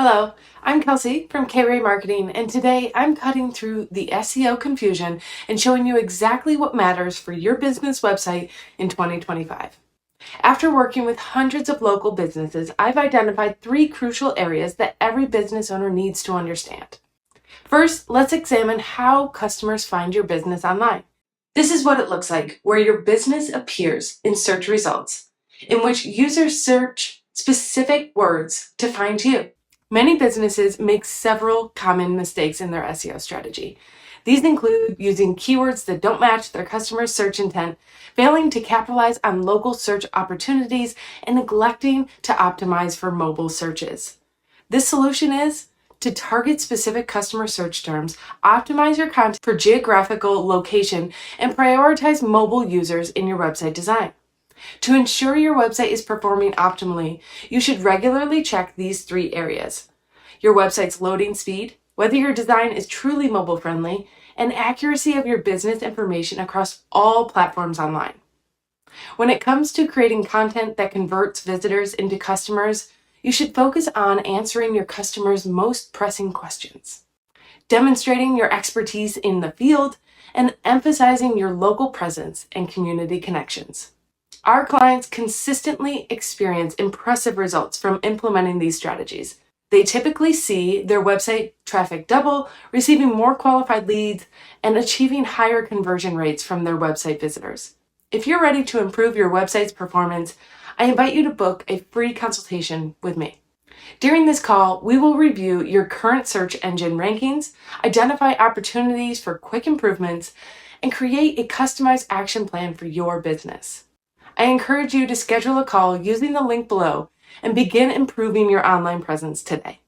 Hello, I'm Kelsey from 𝐾Ray Marketing, and today I'm cutting through the SEO confusion and showing you exactly what matters for your business website in 2025. After working with hundreds of local businesses, I've identified 3 crucial areas that every business owner needs to understand. First, let's examine how customers find your business online. This is what it looks like, where your business appears in search results, in which users search specific words to find you. Many businesses make several common mistakes in their SEO strategy. These include using keywords that don't match their customers' search intent, failing to capitalize on local search opportunities, and neglecting to optimize for mobile searches. This solution is to target specific customer search terms, optimize your content for geographical location, and prioritize mobile users in your website design. To ensure your website is performing optimally, you should regularly check these 3 areas: your website's loading speed, whether your design is truly mobile-friendly, and accuracy of your business information across all platforms online. When it comes to creating content that converts visitors into customers, you should focus on answering your customers' most pressing questions, demonstrating your expertise in the field, and emphasizing your local presence and community connections. Our clients consistently experience impressive results from implementing these strategies. They typically see their website traffic double, receiving more qualified leads, and achieving higher conversion rates from their website visitors. If you're ready to improve your website's performance, I invite you to book a free consultation with me. During this call, we will review your current search engine rankings, identify opportunities for quick improvements, and create a customized action plan for your business. I encourage you to schedule a call using the link below and begin improving your online presence today.